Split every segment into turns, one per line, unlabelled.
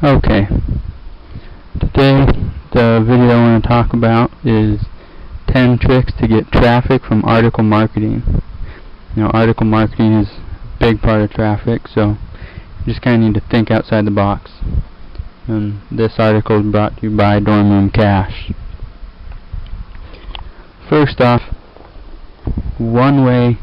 Okay, today the video I want to talk about is 10 tricks to get traffic from article marketing. Article marketing is a big part of traffic, so you just kind of need to think outside the box. And this article is brought to you by Dorm Room Cash. First off, one way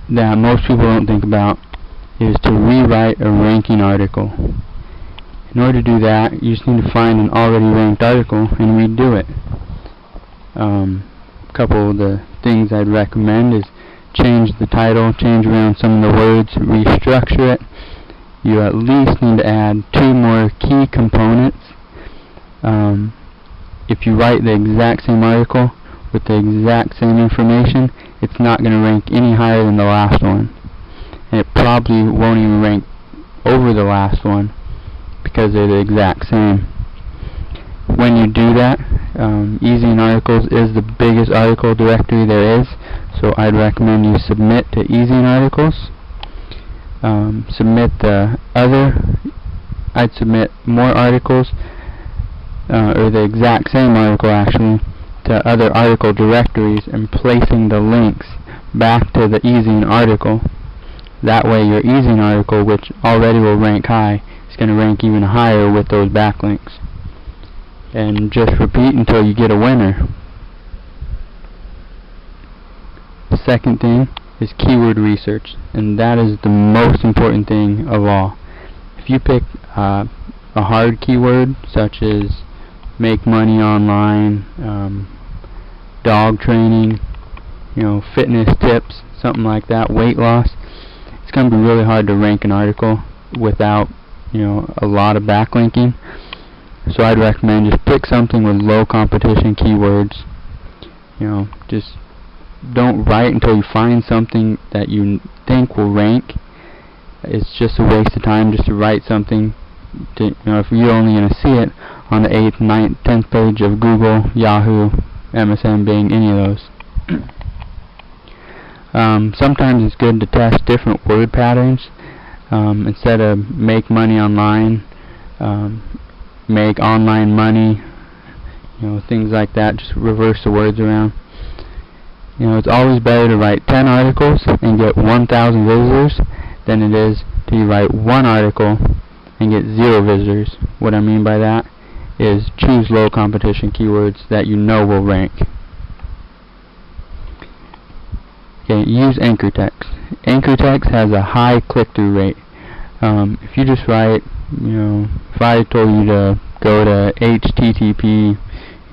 that most people don't think about is to rewrite a ranking article. In order to do that, you just need to find an already ranked article and redo it. A couple of the things I'd recommend is change the title, change around some of the words, restructure it. You at least need to add 2 more key components. If you write the exact same article with the exact same information, it's not going to rank any higher than the last one. And it probably won't even rank over the last one because they're the exact same. When you do that, Easy in Articles is the biggest article directory there is, so I'd recommend you submit to Easy in Articles. I'd submit more articles, or the exact same article actually, to other article directories and placing the links back to the Easy in Article. That way your Easy in Article, which already will rank high, is going to rank even higher with those backlinks. And just repeat until you get a winner. The second thing is keyword research, and that is the most important thing of all. If you pick a hard keyword such as make money online, dog training, fitness tips, something like that, weight loss, it's going to be really hard to rank an article without a lot of backlinking. So I'd recommend just pick something with low competition keywords. Just don't write until you find something that you think will rank. It's just a waste of time just to write something to, if you're only going to see it on the 8th, 9th, 10th page of Google, Yahoo, MSN, Bing, any of those. Sometimes it's good to test different word patterns. Instead of make money online, make online money, things like that. Just reverse the words around. It's always better to write 10 articles and get 1,000 visitors than it is to write 1 article and get 0 visitors. What I mean by that is choose low competition keywords that you know will rank. Okay, use anchor text. Anchor text has a high click-through rate. If you just write, if I told you to go to http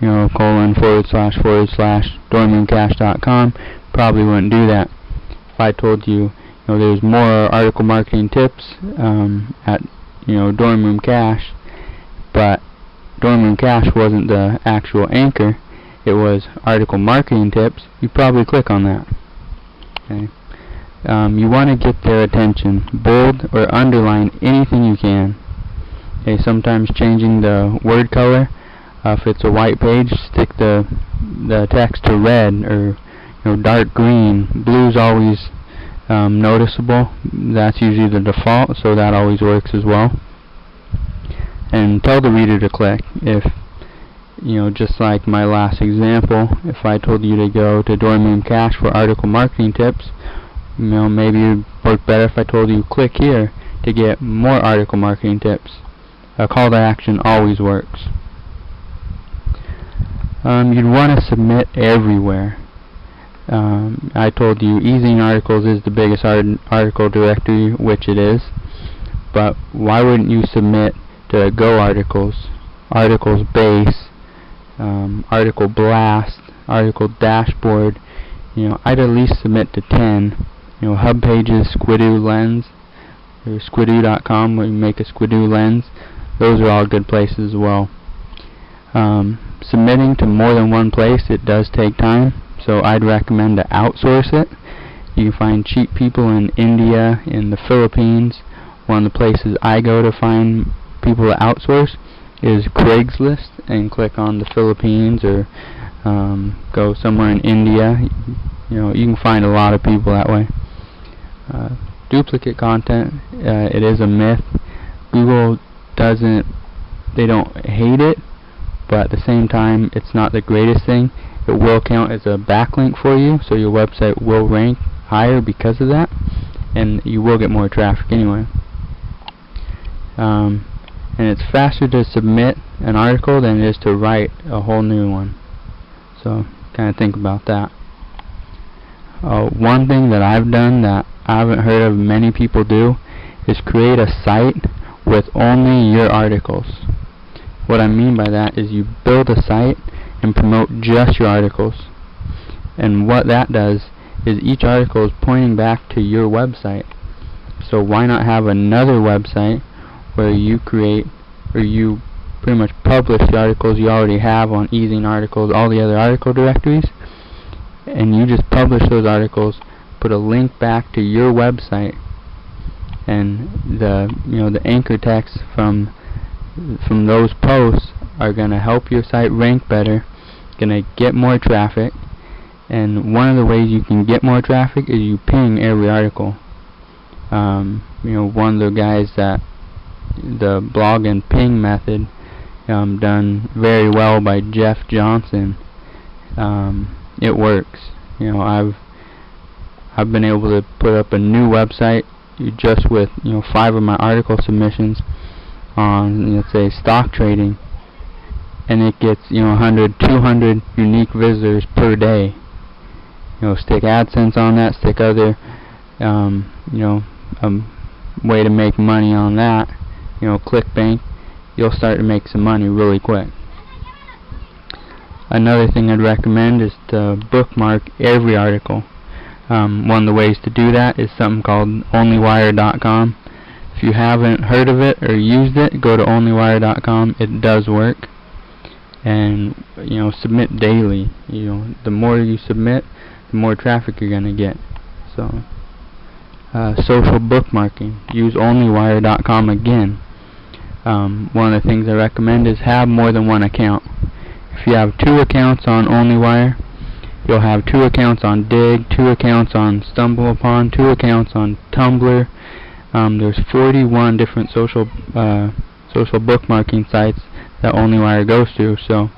://dormroomcash.com, probably wouldn't do that. If I told you, there's more article marketing tips at Dorm Room Cash, but Dorm Room Cash wasn't the actual anchor, it was article marketing tips, you'd probably click on that. Okay. You want to get their attention. Bold or underline anything you can. Okay, sometimes changing the word color. If it's a white page, stick the text to red or dark green. Blue's always noticeable. That's usually the default, so that always works as well. And tell the reader to click. If just like my last example, if I told you to go to Dorm Room Cash for article marketing tips, maybe it would work better if I told you click here to get more article marketing tips. A call to action always works. You'd want to submit everywhere. I told you Easy in Articles is the biggest article directory, which it is, but why wouldn't you submit to Go Articles, Articles Base, Article Blast, Article Dashboard? I'd at least submit to 10. Hub Pages, Squidoo Lens, or Squidoo.com, where you make a Squidoo lens. Those are all good places as well. Submitting to more than one place, it does take time, so I'd recommend to outsource it. You can find cheap people in India, in the Philippines. One of the places I go to find people to outsource is Craigslist, and click on the Philippines or go somewhere in India. You can find a lot of people that way. Duplicate content, it is a myth. Google they don't hate it, but at the same time it's not the greatest thing. It will count as a backlink for you, so your website will rank higher because of that, and you will get more traffic anyway. And it's faster to submit an article than it is to write a whole new one. So kind of think about that. One thing that I've done that I haven't heard of many people do is create a site with only your articles. What I mean by that is you build a site and promote just your articles. And what that does is each article is pointing back to your website. So why not have another website where you create, or you pretty much publish the articles you already have on Ezine Articles, all the other article directories, and you just publish those articles, put a link back to your website, and the anchor text from those posts are going to help your site rank better, going to get more traffic. And one of the ways you can get more traffic is you ping every article. One of the guys that the blog and ping method, done very well by Jeff Johnson. It works. I've been able to put up a new website just with 5 of my article submissions on, let's say, stock trading, and it gets 100, 200 unique visitors per day. Stick AdSense on that, stick other way to make money on that, ClickBank, you'll start to make some money really quick. Another thing I'd recommend is to bookmark every article. One of the ways to do that is something called onlywire.com. If you haven't heard of it or used it, go to onlywire.com. It does work. And submit daily. The more you submit, the more traffic you're gonna get. So social bookmarking. Use onlywire.com again. One of the things I recommend is have more than one account. If you have 2 accounts on OnlyWire, you'll have 2 accounts on Dig, 2 accounts on StumbleUpon, 2 accounts on Tumblr. There's 41 different social bookmarking sites that OnlyWire goes to. So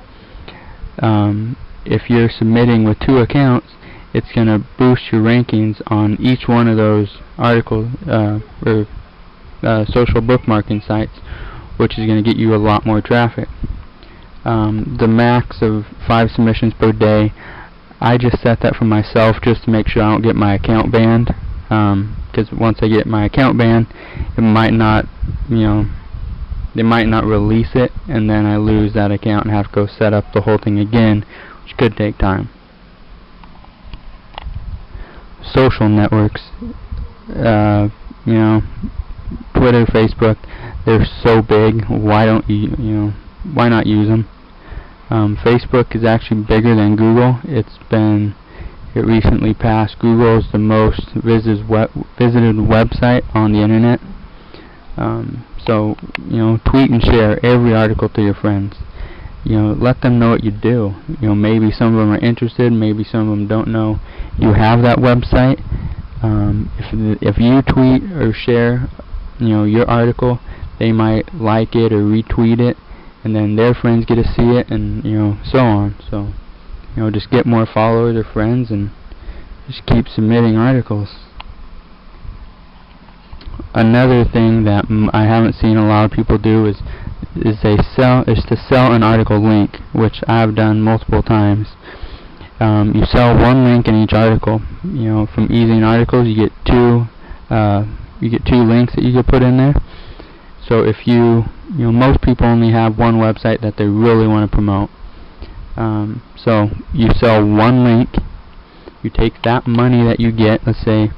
if you're submitting with 2 accounts, it's going to boost your rankings on each one of those articles or social bookmarking sites, which is going to get you a lot more traffic. The max of 5 submissions per day, I just set that for myself just to make sure I don't get my account banned, because once I get my account banned, it might not, they might not release it, and then I lose that account and have to go set up the whole thing again, which could take time. Social networks, Twitter, Facebook, they're so big. Why don't why not use them? Facebook is actually bigger than Google. It recently passed Google as the most visited website on the internet. So tweet and share every article to your friends. Let them know what you do. Maybe some of them are interested, maybe some of them don't know you have that website. If you tweet or share your article, they might like it or retweet it, and then their friends get to see it, and so on. So just get more followers or friends and just keep submitting articles. Another thing that I haven't seen a lot of people do is to sell an article link, which I've done multiple times. You sell one link in each article. From Ezine Articles, you get two links that you can put in there. So if most people only have one website that they really want to promote. So you sell one link. You take that money that you get. Let's say,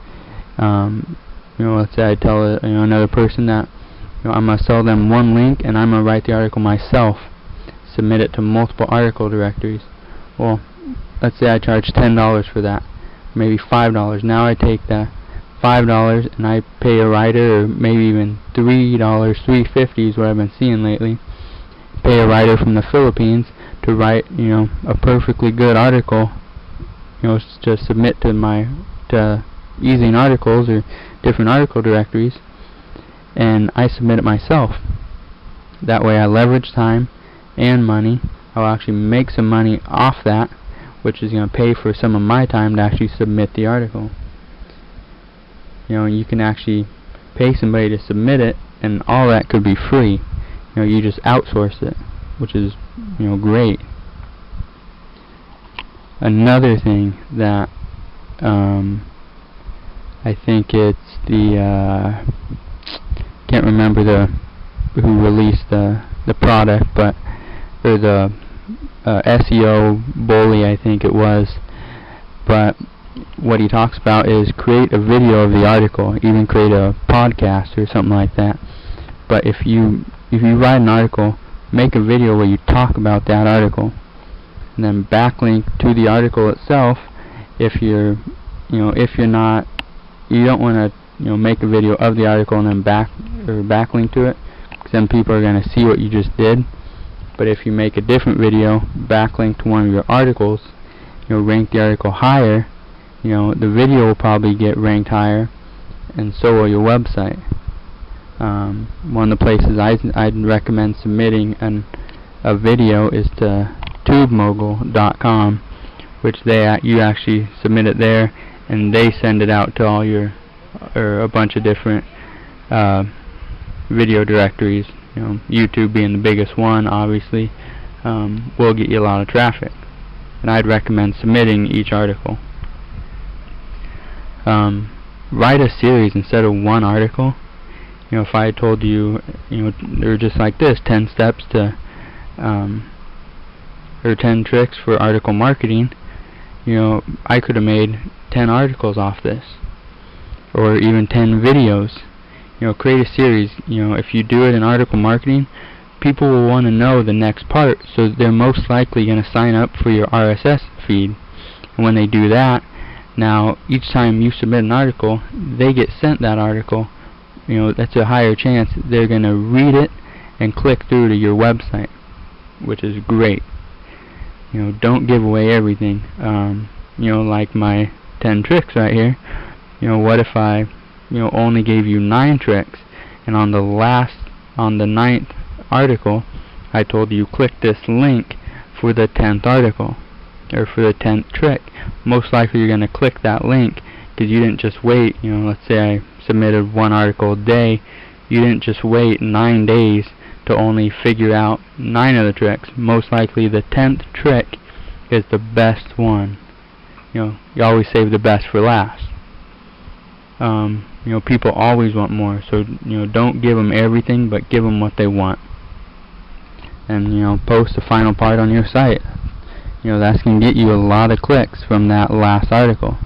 let's say I tell another person that I'm gonna sell them one link, and I'm gonna write the article myself, submit it to multiple article directories. Well, let's say I charge $10 for that, maybe $5. Now I take the $5 and I pay a writer, or maybe even $3, $3.50 is what I've been seeing lately. Pay a writer from the Philippines to write, a perfectly good article, to submit to Ezine Articles or different article directories, and I submit it myself. That way I leverage time and money. I'll actually make some money off that, which is going to pay for some of my time to actually submit the article. You know, you can actually pay somebody to submit it, and all that could be free. You know, you just outsource it, which is, you know, great. Another thing that I think it's the can't remember who released the product, but or the SEO Bully, I think it was. But what he talks about is create a video of the article, even create a podcast or something like that. But if you write an article, make a video where you talk about that article, and then backlink to the article itself. If you don't want to make a video of the article and then backlink to it, because then people are going to see what you just did. But if you make a different video, backlink to one of your articles, rank the article higher, the video will probably get ranked higher, and so will your website. One of the places I'd recommend submitting a video is to tubemogul.com, which you actually submit it there, and they send it out to all a bunch of different video directories. YouTube being the biggest one, obviously, will get you a lot of traffic. And I'd recommend submitting each article. Write a series instead of one article. If I told you, they're just like this, 10 steps to, or 10 tricks for article marketing, I could have made 10 articles off this, or even 10 videos. Create a series. If you do it in article marketing, people will want to know the next part, so they're most likely going to sign up for your RSS feed. And when they do that, now each time you submit an article, they get sent that article. That's a higher chance they're going to read it and click through to your website, which is great. Don't give away everything. Like my 10 tricks right here. What if I only gave you 9 tricks, and on the 9th article I told you click this link for the 10th article, or for the 10th trick. Most likely you're going to click that link because you didn't just wait. Let's say I submitted one article a day. You didn't just wait 9 days to only figure out 9 of the tricks. Most likely the 10th trick is the best one. You always save the best for last. People always want more, so don't give them everything, but give them what they want. And post the final part on your site. That's going to get you a lot of clicks from that last article.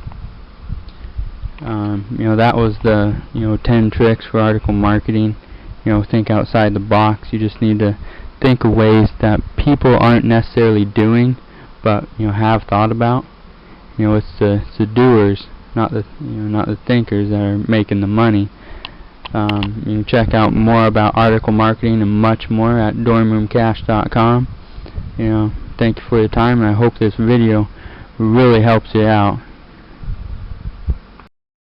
That was the 10 tricks for article marketing. Think outside the box. You just need to think of ways that people aren't necessarily doing, but have thought about. It's the doers, not the thinkers, that are making the money. You can check out more about article marketing and much more at dormroomcash.com. Thank you for your time, and I hope this video really helps you out.